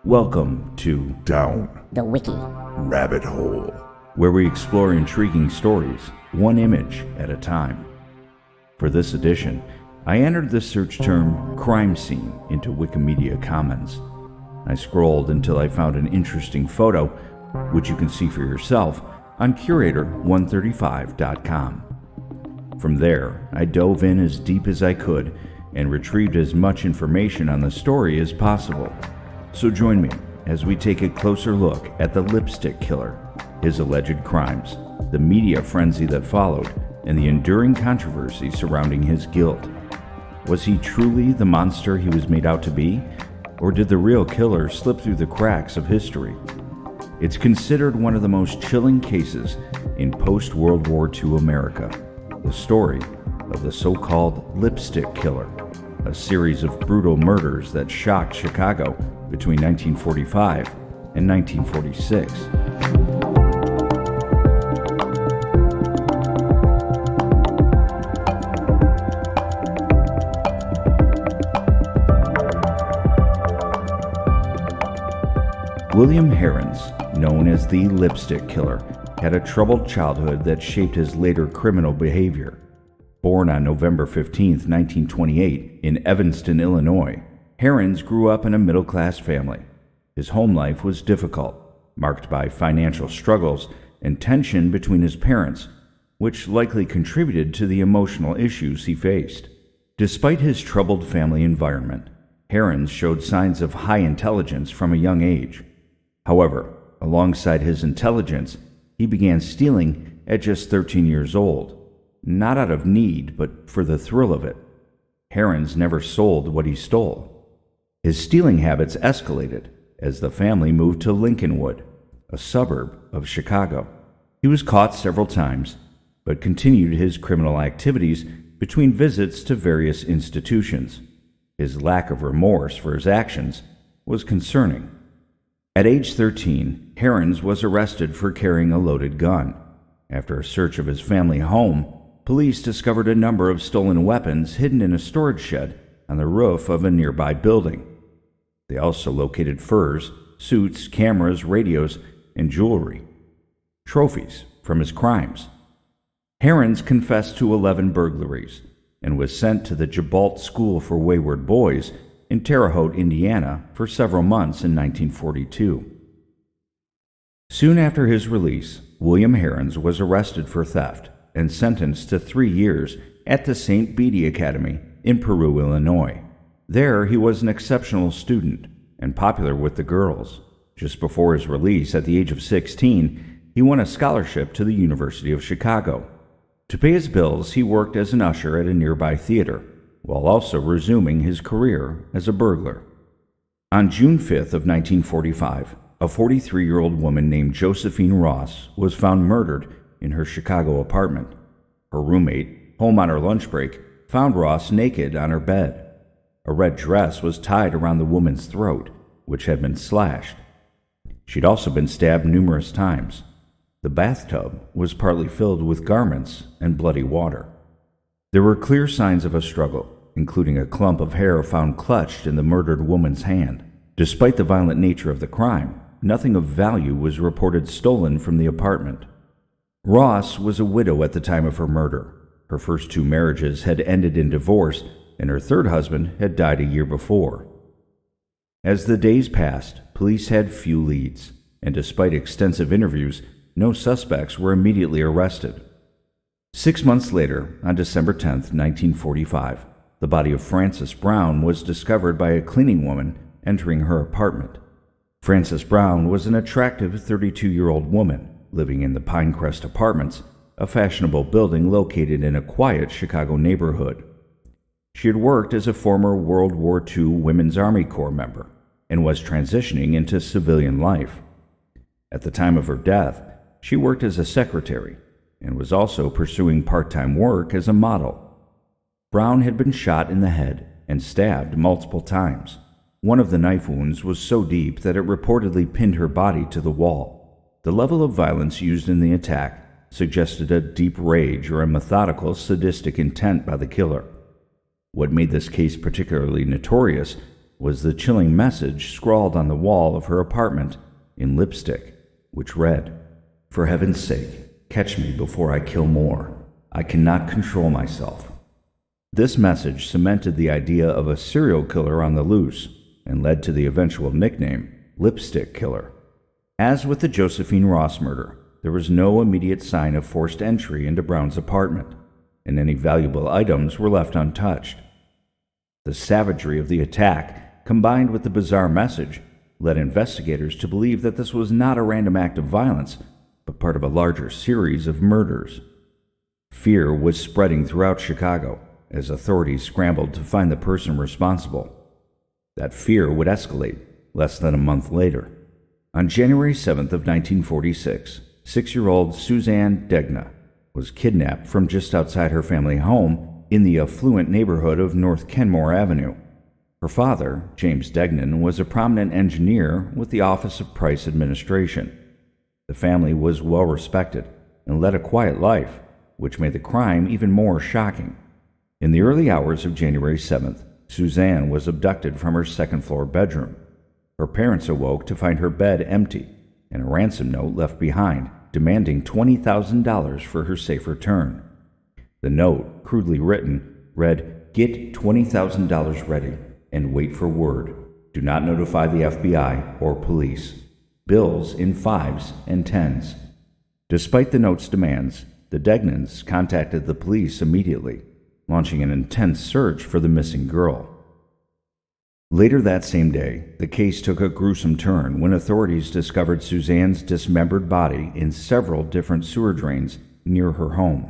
Welcome to Down the Wiki. Rabbit Hole, where we explore intriguing stories, one image at a time. For this edition, I entered the search term crime scene into Wikimedia Commons. I scrolled until I found an interesting photo, which you can see for yourself on Curator135.com. From there, I dove in as deep as I could and retrieved as much information on the story as possible. So join me as we take a closer look at the lipstick killer, his alleged crimes, the media frenzy that followed, and the enduring controversy surrounding his guilt. Was he truly the monster he was made out to be, or did the real killer slip through the cracks of history? It's considered one of the most chilling cases in post-World War II America, the story of the so-called lipstick killer, a series of brutal murders that shocked Chicago between 1945 and 1946. William Heirens, known as the Lipstick Killer, had a troubled childhood that shaped his later criminal behavior. Born on November 15, 1928, in Evanston, Illinois, Heirens grew up in a middle-class family. His home life was difficult, marked by financial struggles and tension between his parents, which likely contributed to the emotional issues he faced. Despite his troubled family environment, Heirens showed signs of high intelligence from a young age. However, alongside his intelligence, he began stealing at just 13 years old, not out of need, but for the thrill of it. Heirens never sold what he stole. His stealing habits escalated as the family moved to Lincolnwood, a suburb of Chicago. He was caught several times, but continued his criminal activities between visits to various institutions. His lack of remorse for his actions was concerning. At age 13, Heirens was arrested for carrying a loaded gun. After a search of his family home, police discovered a number of stolen weapons hidden in a storage shed on the roof of a nearby building. They also located furs, suits, cameras, radios, and jewelry, trophies from his crimes. Heirens confessed to 11 burglaries and was sent to the Gibault School for Wayward Boys in Terre Haute, Indiana, for several months in 1942. Soon after his release, William Heirens was arrested for theft and sentenced to 3 years at the St. Bede Academy in Peru, Illinois. There, he was an exceptional student and popular with the girls. Just before his release, at the age of 16, he won a scholarship to the University of Chicago. To pay his bills, he worked as an usher at a nearby theater, while also resuming his career as a burglar. On June 5th of 1945, a 43-year-old woman named Josephine Ross was found murdered in her Chicago apartment. Her roommate, home on her lunch break, found Ross naked on her bed. A red dress was tied around the woman's throat, which had been slashed. She'd also been stabbed numerous times. The bathtub was partly filled with garments and bloody water. There were clear signs of a struggle, including a clump of hair found clutched in the murdered woman's hand. Despite the violent nature of the crime, nothing of value was reported stolen from the apartment. Ross was a widow at the time of her murder. Her first 2 marriages had ended in divorce, and her third husband had died a year before. As the days passed, police had few leads, and despite extensive interviews, no suspects were immediately arrested. 6 months later, on December 10, 1945, the body of Frances Brown was discovered by a cleaning woman entering her apartment. Frances Brown was an attractive 32-year-old woman living in the Pinecrest Apartments, a fashionable building located in a quiet Chicago neighborhood. She had worked as a former World War II Women's Army Corps member and was transitioning into civilian life. At the time of her death, she worked as a secretary and was also pursuing part-time work as a model. Brown had been shot in the head and stabbed multiple times. One of the knife wounds was so deep that it reportedly pinned her body to the wall. The level of violence used in the attack suggested a deep rage or a methodical, sadistic intent by the killer. What made this case particularly notorious was the chilling message scrawled on the wall of her apartment in lipstick, which read, "For heaven's sake, catch me before I kill more. I cannot control myself." This message cemented the idea of a serial killer on the loose and led to the eventual nickname, Lipstick Killer. As with the Josephine Ross murder, there was no immediate sign of forced entry into Brown's apartment, and any valuable items were left untouched. The savagery of the attack, combined with the bizarre message, led investigators to believe that this was not a random act of violence, but part of a larger series of murders. Fear was spreading throughout Chicago as authorities scrambled to find the person responsible. That fear would escalate less than a month later. On January 7th of 1946, 6-year-old Suzanne Degna was kidnapped from just outside her family home in the affluent neighborhood of North Kenmore Avenue. Her father, James Degnan, was a prominent engineer with the Office of Price Administration. The family was well respected and led a quiet life, which made the crime even more shocking. In the early hours of January 7th, Suzanne was abducted from her second-floor bedroom. Her parents awoke to find her bed empty and a ransom note left behind, demanding $20,000 for her safe return. The note, crudely written, read, "Get $20,000 ready and wait for word. Do not notify the FBI or police. Bills in 5s and 10s." Despite the note's demands, the Degnans contacted the police immediately, launching an intense search for the missing girl. Later that same day, the case took a gruesome turn when authorities discovered Suzanne's dismembered body in several different sewer drains near her home.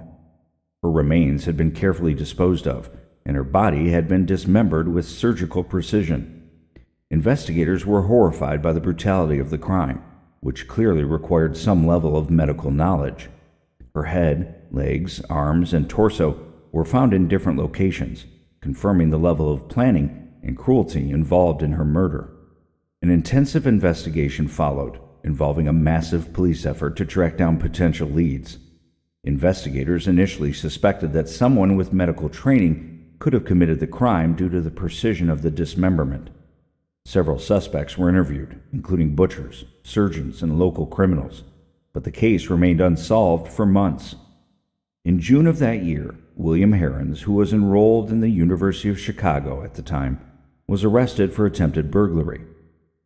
Her remains had been carefully disposed of, and her body had been dismembered with surgical precision. Investigators were horrified by the brutality of the crime, which clearly required some level of medical knowledge. Her head, legs, arms, and torso were found in different locations, confirming the level of planning and cruelty involved in her murder. An intensive investigation followed, involving a massive police effort to track down potential leads. Investigators initially suspected that someone with medical training could have committed the crime due to the precision of the dismemberment. Several suspects were interviewed, including butchers, surgeons, and local criminals, but the case remained unsolved for months. In June of that year, William Heirens, who was enrolled in the University of Chicago at the time, was arrested for attempted burglary.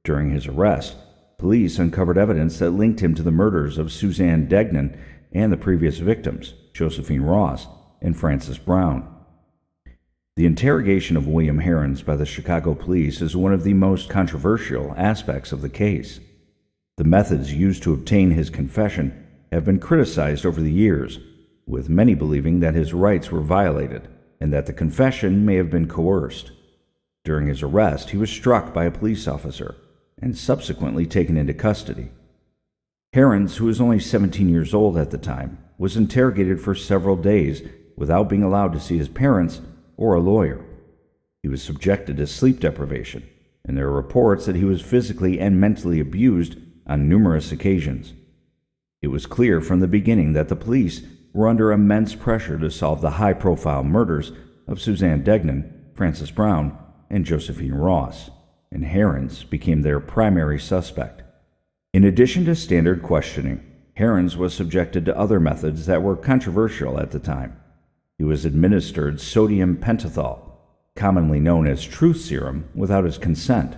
During his arrest, police uncovered evidence that linked him to the murders of Suzanne Degnan and the previous victims, Josephine Ross and Frances Brown. The interrogation of William Heirens by the Chicago police is one of the most controversial aspects of the case. The methods used to obtain his confession have been criticized over the years, with many believing that his rights were violated and that the confession may have been coerced. During his arrest, he was struck by a police officer and subsequently taken into custody. Heirens, who was only 17 years old at the time, was interrogated for several days without being allowed to see his parents or a lawyer. He was subjected to sleep deprivation, and there are reports that he was physically and mentally abused on numerous occasions. It was clear from the beginning that the police were under immense pressure to solve the high-profile murders of Suzanne Degnan, Frances Brown, and Josephine Ross, and Heirens became their primary suspect. In addition to standard questioning, Heirens was subjected to other methods that were controversial at the time. He was administered sodium pentothal, commonly known as truth serum, without his consent.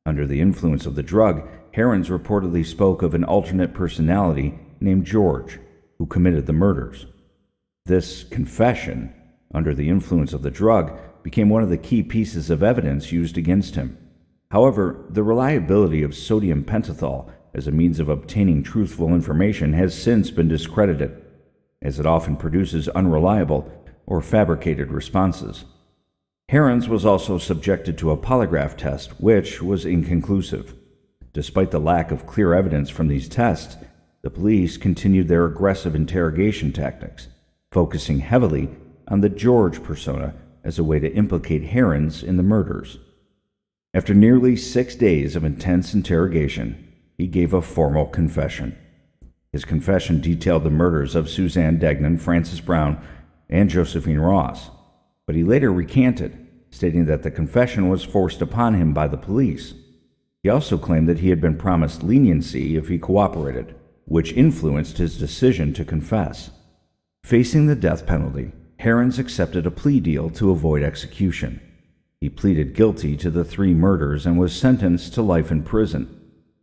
Under the influence of the drug, Heirens reportedly spoke of an alternate personality named George, who committed the murders. This confession, under the influence of the drug, became one of the key pieces of evidence used against him. However, the reliability of sodium pentothal as a means of obtaining truthful information has since been discredited, as it often produces unreliable or fabricated responses. Heirens was also subjected to a polygraph test, which was inconclusive. Despite the lack of clear evidence from these tests, the police continued their aggressive interrogation tactics, focusing heavily on the George persona as a way to implicate Heirens in the murders. After nearly 6 days of intense interrogation, he gave a formal confession. His confession detailed the murders of Suzanne Degnan, Frances Brown, and Josephine Ross, but he later recanted, stating that the confession was forced upon him by the police. He also claimed that he had been promised leniency if he cooperated, which influenced his decision to confess. Facing the death penalty, Heirens accepted a plea deal to avoid execution. He pleaded guilty to the 3 murders and was sentenced to life in prison.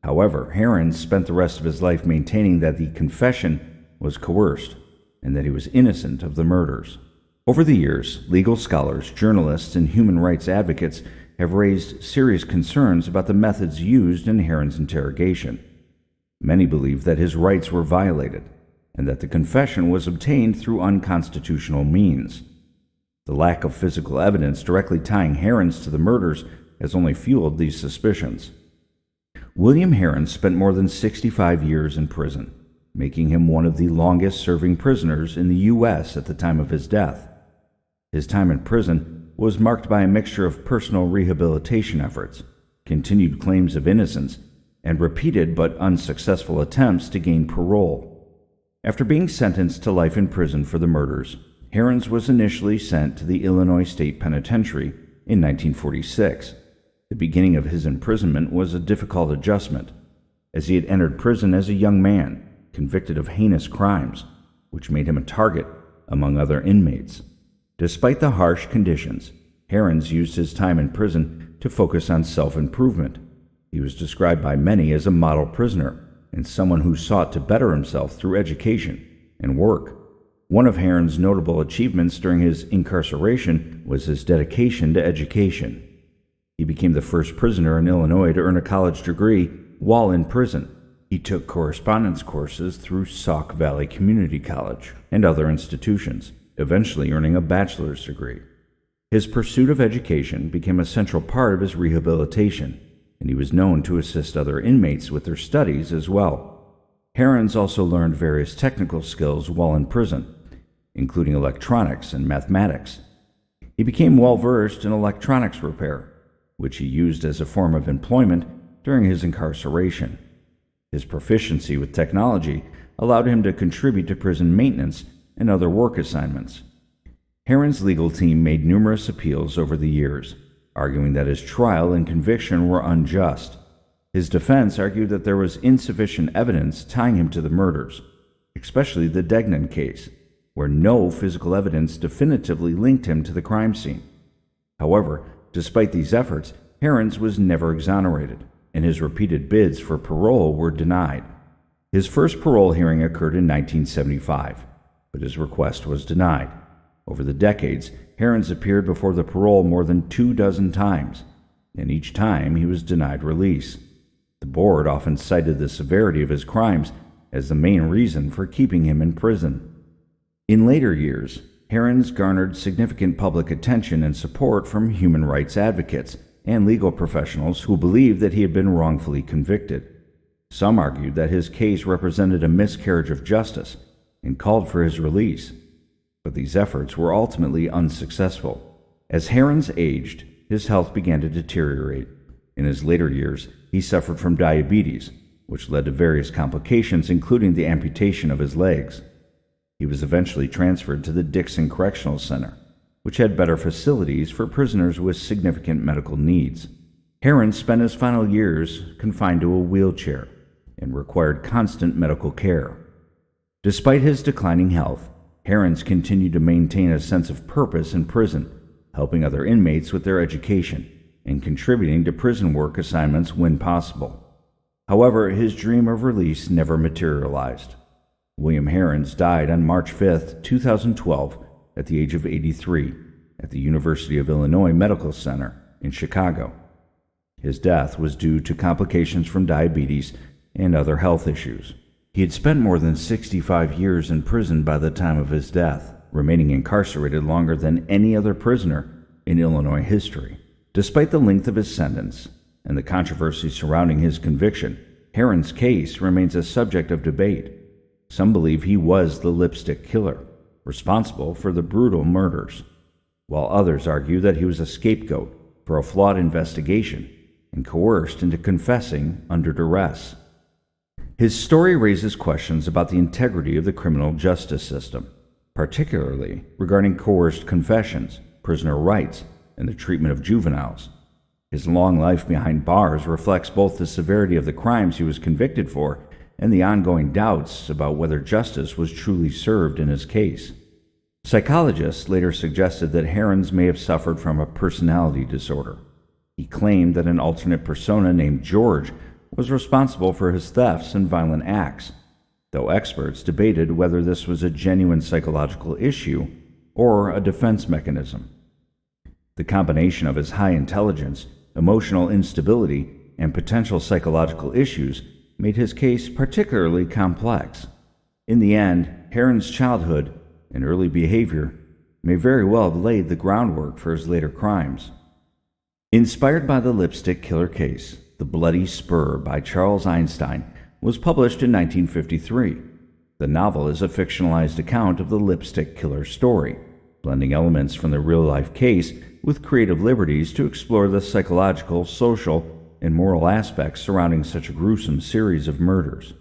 However, Heirens spent the rest of his life maintaining that the confession was coerced and that he was innocent of the murders. Over the years, legal scholars, journalists, and human rights advocates have raised serious concerns about the methods used in Heirens' interrogation. Many believe that his rights were violated and that the confession was obtained through unconstitutional means. The lack of physical evidence directly tying Heirens to the murders has only fueled these suspicions. William Heirens spent more than 65 years in prison, making him one of the longest-serving prisoners in the U.S. at the time of his death. His time in prison was marked by a mixture of personal rehabilitation efforts, continued claims of innocence, and repeated but unsuccessful attempts to gain parole. After being sentenced to life in prison for the murders, Heirens was initially sent to the Illinois State Penitentiary in 1946. The beginning of his imprisonment was a difficult adjustment, as he had entered prison as a young man, convicted of heinous crimes, which made him a target among other inmates. Despite the harsh conditions, Heirens used his time in prison to focus on self-improvement. He was described by many as a model prisoner and someone who sought to better himself through education and work. One of Heirens' notable achievements during his incarceration was his dedication to education. He became the first prisoner in Illinois to earn a college degree while in prison. He took correspondence courses through Sauk Valley Community College and other institutions, eventually earning a bachelor's degree. His pursuit of education became a central part of his rehabilitation, and he was known to assist other inmates with their studies as well. Heirens also learned various technical skills while in prison, including electronics and mathematics. He became well-versed in electronics repair, which he used as a form of employment during his incarceration. His proficiency with technology allowed him to contribute to prison maintenance and other work assignments. Heirens' legal team made numerous appeals over the years, arguing that his trial and conviction were unjust. His defense argued that there was insufficient evidence tying him to the murders, especially the Degnan case, where no physical evidence definitively linked him to the crime scene. However, despite these efforts, Heirens was never exonerated, and his repeated bids for parole were denied. His first parole hearing occurred in 1975, but his request was denied. Over the decades, Heirens appeared before the parole more than 24 times, and each time he was denied release. The board often cited the severity of his crimes as the main reason for keeping him in prison. In later years, Heirens garnered significant public attention and support from human rights advocates and legal professionals who believed that he had been wrongfully convicted. Some argued that his case represented a miscarriage of justice and called for his release, but these efforts were ultimately unsuccessful. As Heirens aged, his health began to deteriorate. In his later years, he suffered from diabetes, which led to various complications, including the amputation of his legs. He was eventually transferred to the Dixon Correctional Center, which had better facilities for prisoners with significant medical needs. Heirens spent his final years confined to a wheelchair and required constant medical care. Despite his declining health, Heirens continued to maintain a sense of purpose in prison, helping other inmates with their education and contributing to prison work assignments when possible. However, his dream of release never materialized. William Heirens died on March 5, 2012, at the age of 83, at the University of Illinois Medical Center in Chicago. His death was due to complications from diabetes and other health issues. He had spent more than 65 years in prison by the time of his death, remaining incarcerated longer than any other prisoner in Illinois history. Despite the length of his sentence and the controversy surrounding his conviction, Heirens' case remains a subject of debate. Some believe he was the lipstick killer, responsible for the brutal murders, while others argue that he was a scapegoat for a flawed investigation and coerced into confessing under duress. His story raises questions about the integrity of the criminal justice system, particularly regarding coerced confessions, prisoner rights, and the treatment of juveniles. His long life behind bars reflects both the severity of the crimes he was convicted for and the ongoing doubts about whether justice was truly served in his case. Psychologists later suggested that Heirens may have suffered from a personality disorder. He claimed that an alternate persona named George was responsible for his thefts and violent acts, though experts debated whether this was a genuine psychological issue or a defense mechanism. The combination of his high intelligence, emotional instability, and potential psychological issues made his case particularly complex. In the end, Heirens' childhood and early behavior may very well have laid the groundwork for his later crimes. Inspired by the lipstick killer case, The Bloody Spur by Charles Einstein was published in 1953. The novel is a fictionalized account of the lipstick killer story, blending elements from the real-life case with creative liberties to explore the psychological, social, and moral aspects surrounding such a gruesome series of murders.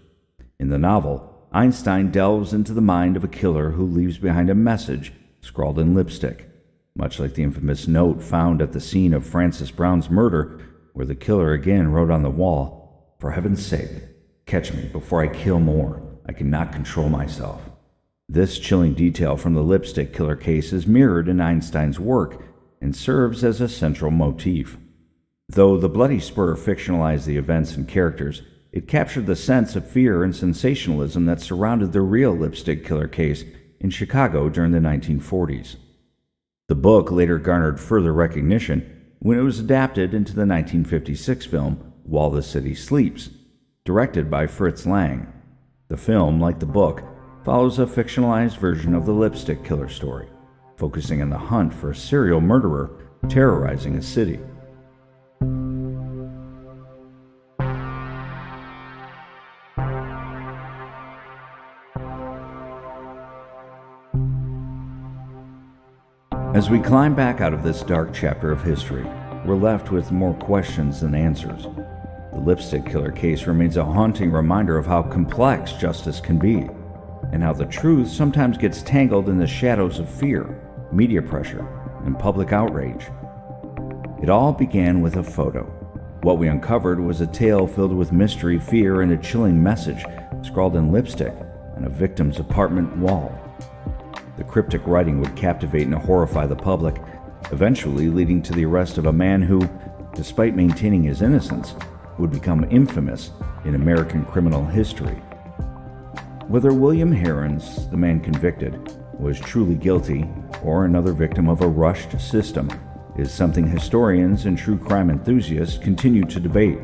In the novel, Einstein delves into the mind of a killer who leaves behind a message scrawled in lipstick, much like the infamous note found at the scene of Francis Brown's murder, where the killer again wrote on the wall, "For heaven's sake, catch me before I kill more. I cannot control myself." This chilling detail from the lipstick killer case is mirrored in Einstein's work and serves as a central motif. Though The Bloody Spur fictionalized the events and characters, it captured the sense of fear and sensationalism that surrounded the real lipstick killer case in Chicago during the 1940s. The book later garnered further recognition when it was adapted into the 1956 film While the City Sleeps, directed by Fritz Lang. The film, like the book, follows a fictionalized version of the lipstick killer story, focusing on the hunt for a serial murderer terrorizing a city. As we climb back out of this dark chapter of history, we're left with more questions than answers. The lipstick killer case remains a haunting reminder of how complex justice can be, and how the truth sometimes gets tangled in the shadows of fear, media pressure, and public outrage. It all began with a photo. What we uncovered was a tale filled with mystery, fear, and a chilling message scrawled in lipstick on a victim's apartment wall. The cryptic writing would captivate and horrify the public, eventually leading to the arrest of a man who, despite maintaining his innocence, would become infamous in American criminal history. Whether William Heirens, the man convicted, was truly guilty or another victim of a rushed system is something historians and true crime enthusiasts continue to debate.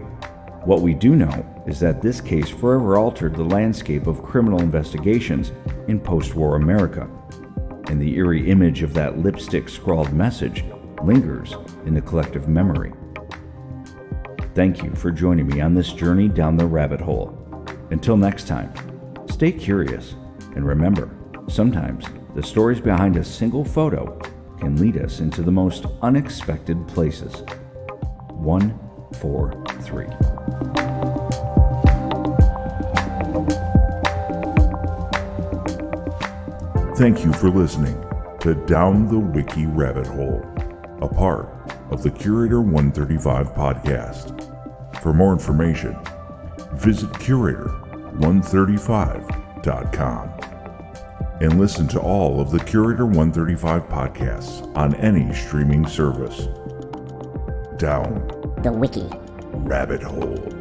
What we do know is that this case forever altered the landscape of criminal investigations in post-war America, and the eerie image of that lipstick-scrawled message lingers in the collective memory. Thank you for joining me on this journey down the rabbit hole. Until next time, stay curious, and remember, sometimes the stories behind a single photo can lead us into the most unexpected places. 143. Thank you for listening to Down the Wiki Rabbit Hole, a part of the Curator 135 podcast. For more information, visit curator135.com and listen to all of the Curator 135 podcasts on any streaming service. Down the Wiki Rabbit Hole.